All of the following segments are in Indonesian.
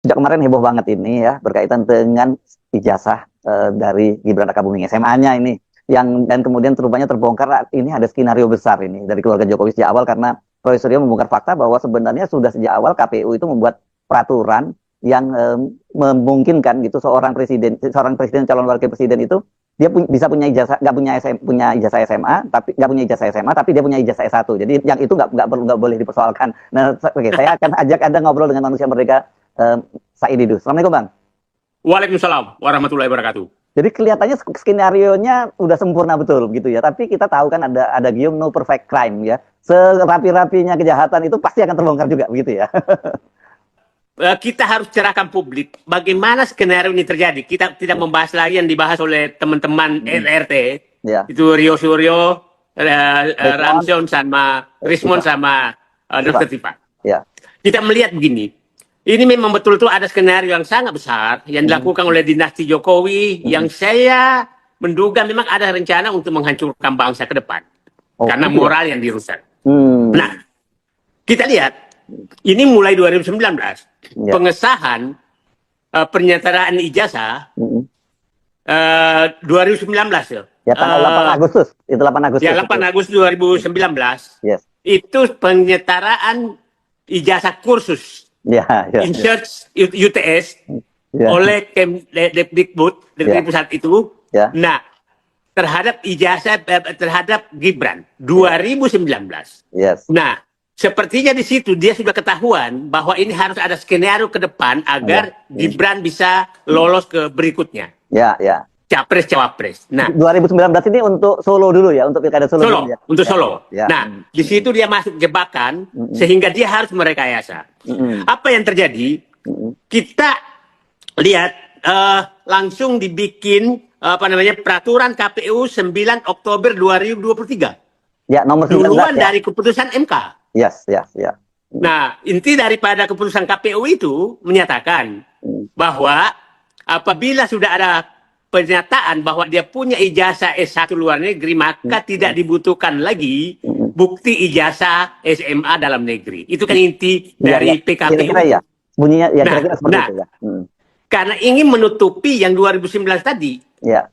Sejak kemarin heboh banget ini ya berkaitan dengan ijazah dari Gibran Rakabuming SMA-nya ini yang dan kemudian rupanya terbongkar ini ada skenario besar ini dari keluarga Jokowi sejak awal karena Profesor Rio membongkar fakta bahwa sebenarnya sudah sejak awal KPU itu membuat peraturan yang memungkinkan gitu seorang presiden calon wakil presiden itu dia bisa punya ijazah nggak punya punya ijazah SMA tapi nggak punya ijazah SMA tapi dia punya ijazah S1. Jadi yang itu nggak boleh dipersoalkan. Nah, oke, saya akan ajak Anda ngobrol dengan manusia mereka Said Didu. Assalamualaikum Bang. Waalaikumsalam warahmatullahi wabarakatuh. Jadi kelihatannya skenario-nya udah sempurna betul gitu ya. Tapi kita tahu kan ada gium no perfect crime ya. Serapi-rapinya kejahatan itu pasti akan terbongkar juga begitu ya. Kita harus cerahkan publik bagaimana skenario ini terjadi. Kita tidak membahas lagi yang dibahas oleh teman-teman RT. Ya. Itu Rio Suryo, Ramson sama Rismon sama Dr. Tifa. Ya. Kita melihat begini. Ini memang betul-betul ada skenario yang sangat besar yang dilakukan oleh dinasti Jokowi yang saya menduga memang ada rencana untuk menghancurkan bangsa ke depan. Karena moral yang dirusak. Nah, kita lihat ini mulai 2019 pengesahan pernyataan ijazah 2019 ya. Ya tanggal 8 Agustus. Itu 8 Agustus. Ya 8 Agustus 2019. Yes. Itu penyetaraan ijazah kursus. Insert UTS oleh Kemdikbud dari pusat itu. Nah, terhadap ijazah terhadap Gibran 2019. Yes. Nah, sepertinya di situ dia sudah ketahuan bahwa ini harus ada skenario ke depan agar Gibran bisa lolos ke berikutnya. Ya. Capres cawapres. Nah, 2019 ini untuk Solo dulu ya, untuk Pilkada Solo. Dulu, ya? Untuk Solo. Ya. Nah, di situ dia masuk jebakan sehingga dia harus merekayasa. Apa yang terjadi? Kita lihat langsung dibikin peraturan KPU 9 Oktober 2023. Ya, nomor 19. Duluan dari keputusan MK. Yes. Nah, inti daripada keputusan KPU itu menyatakan bahwa apabila sudah ada pernyataan bahwa dia punya ijazah S1 luar negeri, maka tidak dibutuhkan lagi bukti ijazah SMA dalam negeri. Itu kan inti dari PKPU. Kira-kira ya. Bunyinya ya kira-kira seperti itu ya. Karena ingin menutupi yang 2019 tadi. Ya.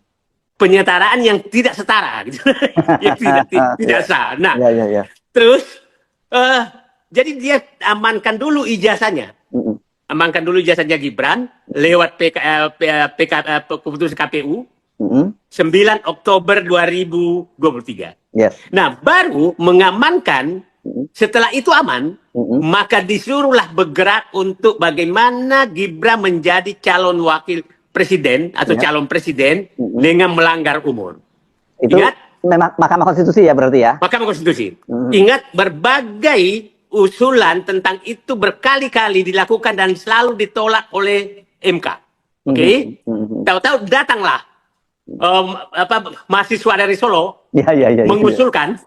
Penyetaraan yang tidak setara gitu. Yang tidak sah. Nah, terus jadi dia amankan dulu ijazahnya. Amankan dulu ijazahnya Gibran lewat keputusan KPU 9 Oktober 2023. Yes. Nah, baru mengamankan setelah itu aman, maka disuruhlah bergerak untuk bagaimana Gibran menjadi calon wakil presiden atau calon presiden dengan melanggar umur. Itu ingat? Mahkamah Konstitusi ya berarti ya? Mahkamah Konstitusi. Ingat berbagai usulan tentang itu berkali-kali dilakukan dan selalu ditolak oleh MK. Oke? Tahu-tahu datanglah mahasiswa dari Solo mengusulkan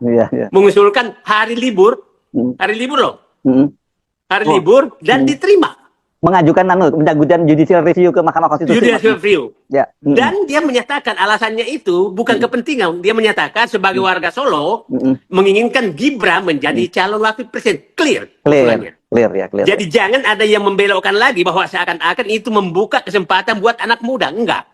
mengusulkan hari libur loh. Hari libur dan diterima. Mengajukan judicial review ke Mahkamah Konstitusi. Judicial review. Ya. Dan dia menyatakan alasannya itu bukan kepentingan. Dia menyatakan sebagai warga Solo menginginkan Gibran menjadi calon wakil presiden. Clear. Jadi jangan ada yang membelokkan lagi bahwa seakan-akan itu membuka kesempatan buat anak muda. Enggak,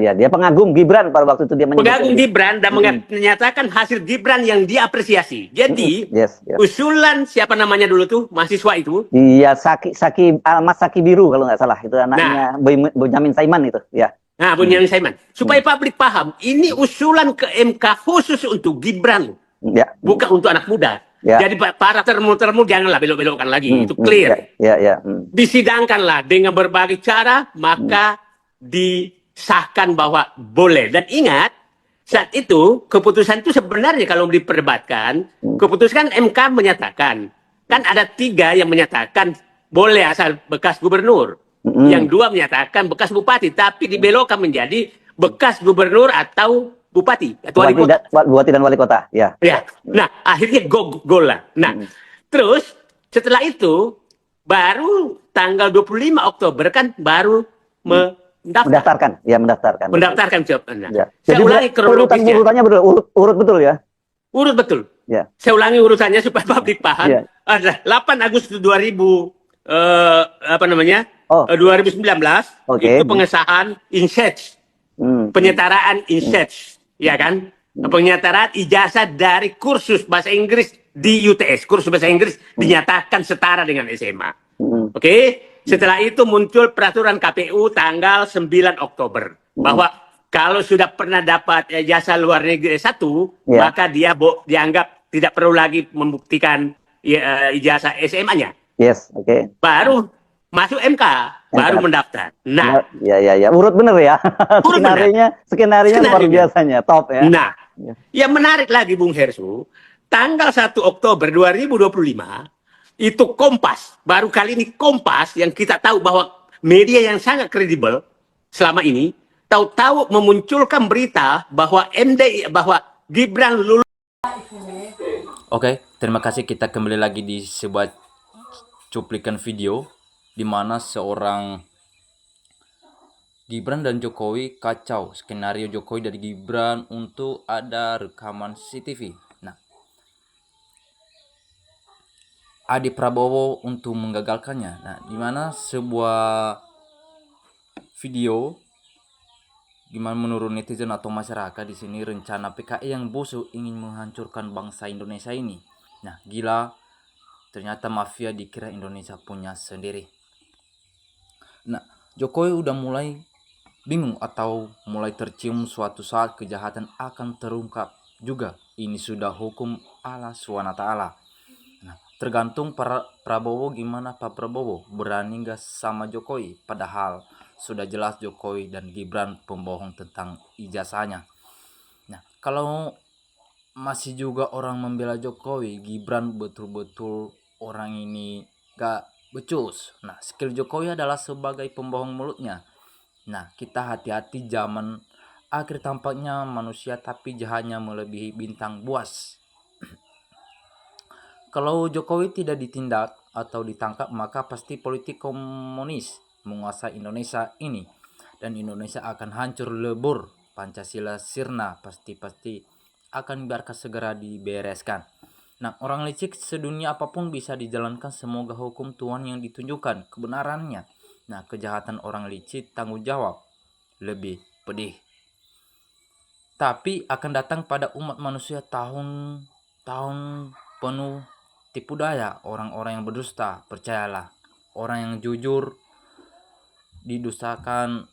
ya dia pengagum Gibran pada waktu itu dia pengagum Gibran dan menyatakan hasil Gibran yang dia apresiasi. Jadi usulan siapa namanya dulu tuh mahasiswa itu? Iya, Saki Biru kalau nggak salah itu anaknya Bonyamin Saiman itu. Ya. Nah, Bonyamin Saiman. Supaya publik paham, ini usulan ke MK khusus untuk Gibran, bukan untuk anak muda. Jadi para termul janganlah belok-belokkan lagi, itu clear. Disidangkanlah dengan berbagai cara, maka disahkan bahwa boleh. Dan ingat, saat itu keputusan itu sebenarnya kalau diperdebatkan, keputusan MK menyatakan, kan ada 3 yang menyatakan boleh asal bekas gubernur, yang 2 menyatakan bekas bupati, tapi dibelokkan menjadi bekas gubernur atau bupati atau wali kota. Bupati dan wali kota, ya. Nah, akhirnya gol lah. Nah, terus setelah itu baru tanggal 25 Oktober kan baru mendaftarkan. Mendaftarkan jawabannya. Saya ulangi kronologisnya. Urutannya urut betul ya? Urut betul. Saya ulangi urutannya supaya publik paham. Ada 8 Agustus 2019 apa namanya? Oh, 2019 oke. itu pengesahan INSEAD, penyetaraan INSEAD, ya kan? Penyetaraan ijazah dari kursus bahasa Inggris di UTS, kursus bahasa Inggris dinyatakan setara dengan SMA. Oke? Setelah itu muncul peraturan KPU tanggal 9 Oktober bahwa kalau sudah pernah dapat ijazah luar negeri S1, maka dia dianggap tidak perlu lagi membuktikan ijazah SMA-nya. Yes, oke. Baru masuk MK, baru mendaftar. Nah, ya, urut bener ya. urut bener. Skenario luar biasanya, top ya. Nah, yang menarik lagi Bung Hersu, tanggal 1 Oktober 2025 itu Kompas, baru kali ini Kompas yang kita tahu bahwa media yang sangat kredibel selama ini, tahu-tahu memunculkan berita bahwa bahwa Gibran lulus. Oke, terima kasih. Kita kembali lagi di sebuah cuplikan video di mana seorang Gibran dan Jokowi kacau skenario Jokowi dari Gibran untuk ada rekaman CCTV. Nah, Adi Prabowo untuk menggagalkannya. Nah, di mana sebuah video gimana menurut netizen atau masyarakat di sini rencana PKI yang busuk ingin menghancurkan bangsa Indonesia ini. Nah, gila. Ternyata mafia dikira Indonesia punya sendiri. Nah, Jokowi udah mulai bingung atau mulai tercium suatu saat kejahatan akan terungkap juga. Ini sudah hukum Allah SWT. Nah, tergantung Prabowo gimana Pak Prabowo berani gak sama Jokowi. Padahal sudah jelas Jokowi dan Gibran pembohong tentang ijazahnya. Nah, kalau masih juga orang membela Jokowi, Gibran betul-betul orang ini gak becus. Nah, skill Jokowi adalah sebagai pembohong mulutnya. Nah, kita hati-hati, zaman akhir tampaknya manusia tapi jahatnya melebihi bintang buas. Kalau Jokowi tidak ditindak atau ditangkap, maka pasti politik komunis menguasai Indonesia ini. Dan Indonesia akan hancur lebur. Pancasila sirna pasti akan biarkan segera dibereskan. Nah, orang licik sedunia apapun bisa dijalankan, semoga hukum Tuhan yang ditunjukkan kebenarannya. Nah, kejahatan orang licik tanggung jawab lebih pedih. Tapi akan datang pada umat manusia tahun-tahun penuh tipu daya, orang-orang yang berdusta, percayalah. Orang yang jujur didustakan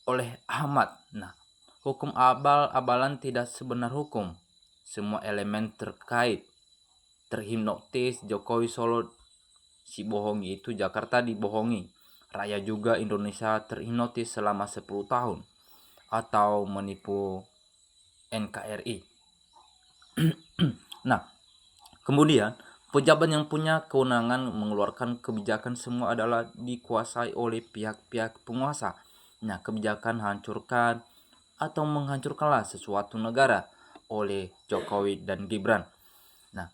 oleh Ahmad. Nah, hukum abal-abalan tidak sebenar hukum. Semua elemen terkait. Terhipnotis Jokowi Solo si bohongi itu, Jakarta dibohongi. Rakyat juga Indonesia terhipnotis selama 10 tahun. Atau menipu NKRI. Nah, kemudian pejabat yang punya kewenangan mengeluarkan kebijakan semua adalah dikuasai oleh pihak-pihak penguasa. Nah, kebijakan hancurkan atau menghancurkanlah sesuatu negara oleh Jokowi dan Gibran. Nah,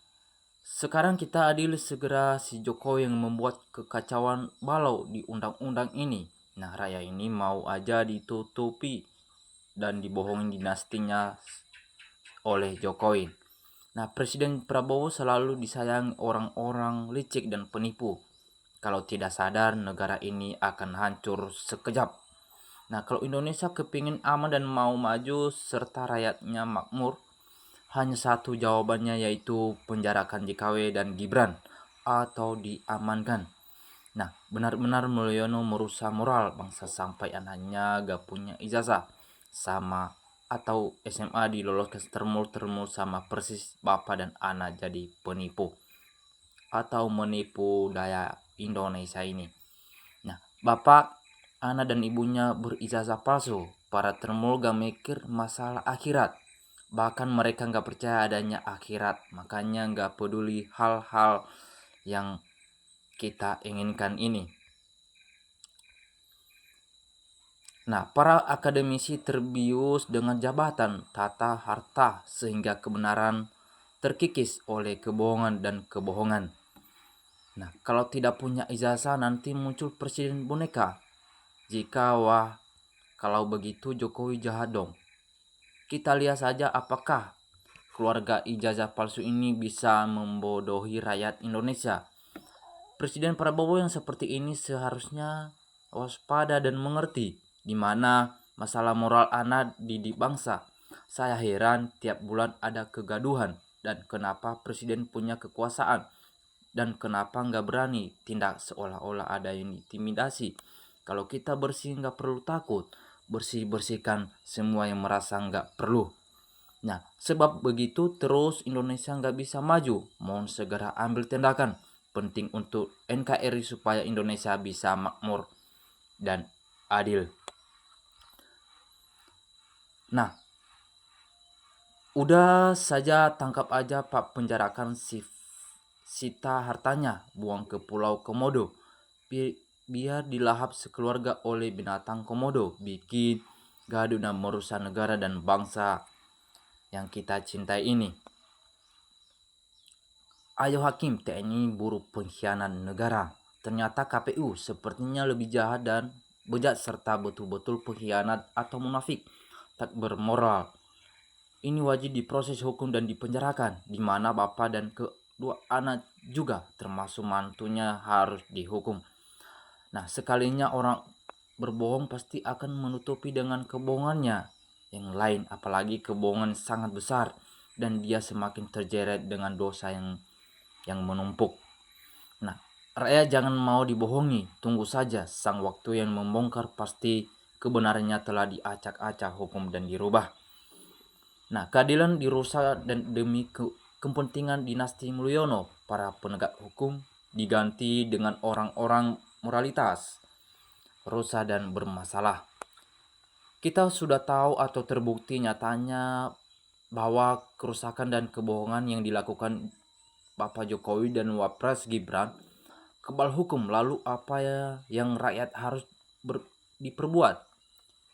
sekarang kita adil segera si Jokowi yang membuat kekacauan balau di undang-undang ini. Nah, rakyat ini mau aja ditutupi dan dibohongin dinastinya oleh Jokowi. Nah, Presiden Prabowo selalu disayangi orang-orang licik dan penipu. Kalau tidak sadar, negara ini akan hancur sekejap. Nah, kalau Indonesia kepingin aman dan mau maju serta rakyatnya makmur, hanya satu jawabannya, yaitu penjarakan JKW dan Gibran atau diamankan. Nah, benar-benar Mulyono merusak moral bangsa sampai anaknya gak punya ijazah sama atau SMA diloloskan termul sama persis bapak dan anak jadi penipu atau menipu daya Indonesia ini. Nah, bapak, anak dan ibunya berijazah palsu. Para termul gak mikir masalah akhirat. Bahkan mereka gak percaya adanya akhirat. Makanya gak peduli hal-hal yang kita inginkan ini. Nah, para akademisi terbius dengan jabatan, tata, harta, sehingga kebenaran terkikis oleh kebohongan dan kebohongan. Nah, kalau tidak punya ijazah nanti muncul presiden boneka. Kalau begitu Jokowi jahat dong. Kita lihat saja apakah keluarga ijazah palsu ini bisa membodohi rakyat Indonesia. Presiden Prabowo yang seperti ini seharusnya waspada dan mengerti di mana masalah moral anak didik bangsa. Saya heran tiap bulan ada kegaduhan dan kenapa presiden punya kekuasaan dan kenapa nggak berani tindak seolah-olah ada yang intimidasi. Kalau kita bersih nggak perlu takut, bersihkan semua yang merasa nggak perlu. Nah, sebab begitu terus Indonesia nggak bisa maju. Mohon segera ambil tindakan. Penting untuk NKRI supaya Indonesia bisa makmur dan adil. Nah, udah saja tangkap aja Pak, penjarakan sita hartanya, buang ke Pulau Komodo. Biar dilahap sekeluarga oleh binatang Komodo, bikin gaduh dan merusak negara dan bangsa yang kita cintai ini. Ayo hakim, TNI buru pengkhianat negara. Ternyata KPU sepertinya lebih jahat dan bejat serta betul-betul pengkhianat atau munafik, tak bermoral. Ini wajib diproses hukum dan dipenjarakan, di mana bapak dan kedua anak juga termasuk mantunya harus dihukum. Nah, sekalinya orang berbohong pasti akan menutupi dengan kebohongannya yang lain, apalagi kebohongan sangat besar dan dia semakin terjeret dengan dosa yang menumpuk. Nah, rakyat jangan mau dibohongi, tunggu saja sang waktu yang membongkar pasti kebenarannya telah diacak-acak hukum dan dirubah. Nah, keadilan dirusak dan demi kepentingan dinasti Mulyono, para penegak hukum diganti dengan orang-orang moralitas rusak dan bermasalah. Kita sudah tahu atau terbukti nyatanya bahwa kerusakan dan kebohongan yang dilakukan Bapak Jokowi dan Wapres Gibran kebal hukum. Lalu apa yang rakyat harus diperbuat?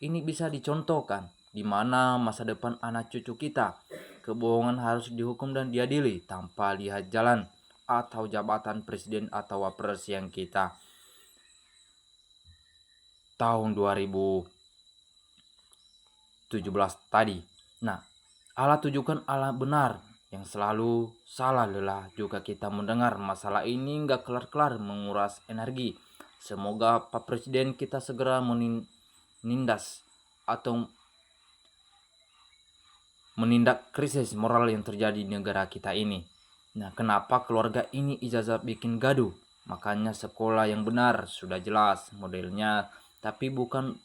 Ini bisa dicontohkan di mana masa depan anak cucu kita. Kebohongan harus dihukum dan diadili tanpa lihat jalan atau jabatan presiden atau wapres yang kita tahun 2017 tadi. Nah, Allah tujukan Allah benar, yang selalu salah lelah juga kita mendengar masalah ini nggak kelar-kelar menguras energi. Semoga Pak Presiden kita segera menindas atau menindak krisis moral yang terjadi di negara kita ini. Nah, kenapa keluarga ini ijazah bikin gaduh? Makanya sekolah yang benar sudah jelas modelnya, tapi bukan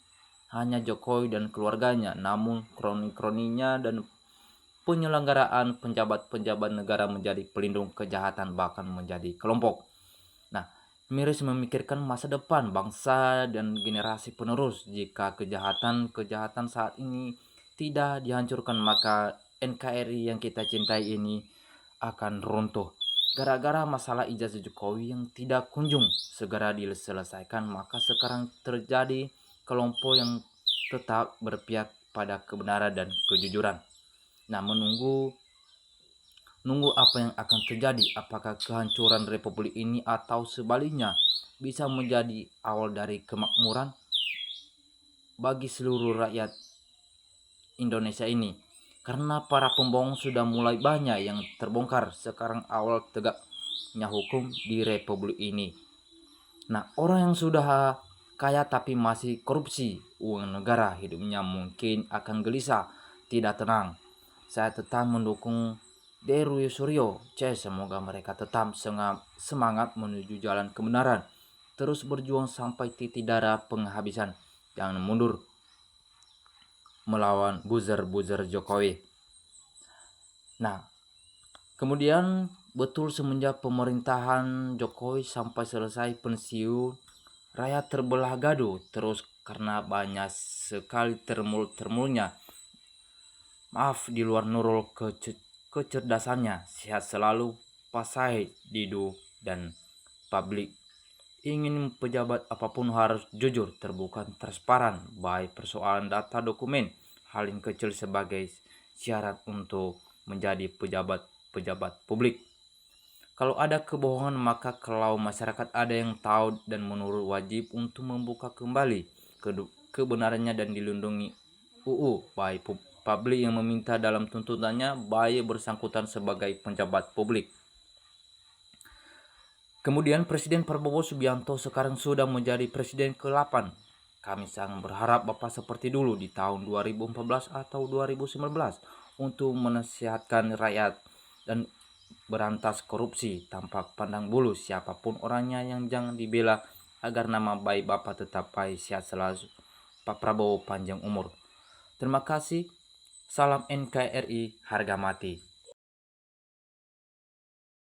hanya Jokowi dan keluarganya, namun kroni-kroninya dan penyelenggaraan penjabat-penjabat negara menjadi pelindung kejahatan bahkan menjadi kelompok. Nah, miris memikirkan masa depan bangsa dan generasi penerus. Jika kejahatan saat ini tidak dihancurkan, maka NKRI yang kita cintai ini akan runtuh. Gara-gara masalah ijazah Jokowi yang tidak kunjung segera diselesaikan, maka sekarang terjadi kelompok yang tetap berpihak pada kebenaran dan kejujuran. Nah, menunggu apa yang akan terjadi, apakah kehancuran republik ini atau sebaliknya bisa menjadi awal dari kemakmuran bagi seluruh rakyat Indonesia ini. Karena para pembohong sudah mulai banyak yang terbongkar, sekarang awal tegaknya hukum di republik ini. Nah, orang yang sudah kaya tapi masih korupsi uang negara, hidupnya mungkin akan gelisah, tidak tenang. Saya tetap mendukung Deru Suryo C. Semoga mereka tetap semangat menuju jalan kebenaran, terus berjuang sampai titik darah penghabisan. Jangan mundur melawan buzzer Jokowi. Nah, kemudian betul semenjak pemerintahan Jokowi sampai selesai pensiun, rakyat terbelah gaduh terus karena banyak sekali termulnya. Maaf di luar nurul kecerdasannya. Sehat selalu Pak Said Didu dan publik. Ingin pejabat apapun harus jujur, terbuka, transparan, baik persoalan data dokumen, hal yang kecil sebagai syarat untuk menjadi pejabat publik. Kalau ada kebohongan, maka kalau masyarakat ada yang tahu dan menurut wajib untuk membuka kembali kebenarannya dan dilindungi UU, baik publik yang meminta dalam tuntutannya, baik bersangkutan sebagai pejabat publik. Kemudian Presiden Prabowo Subianto sekarang sudah menjadi Presiden ke-8. Kami sangat berharap Bapak seperti dulu di tahun 2014 atau 2019 untuk menasihatkan rakyat dan berantas korupsi tanpa pandang bulu siapapun orangnya, yang jangan dibela agar nama baik Bapak tetap baik, sehat selalu. Pak Prabowo panjang umur. Terima kasih. Salam NKRI, harga mati.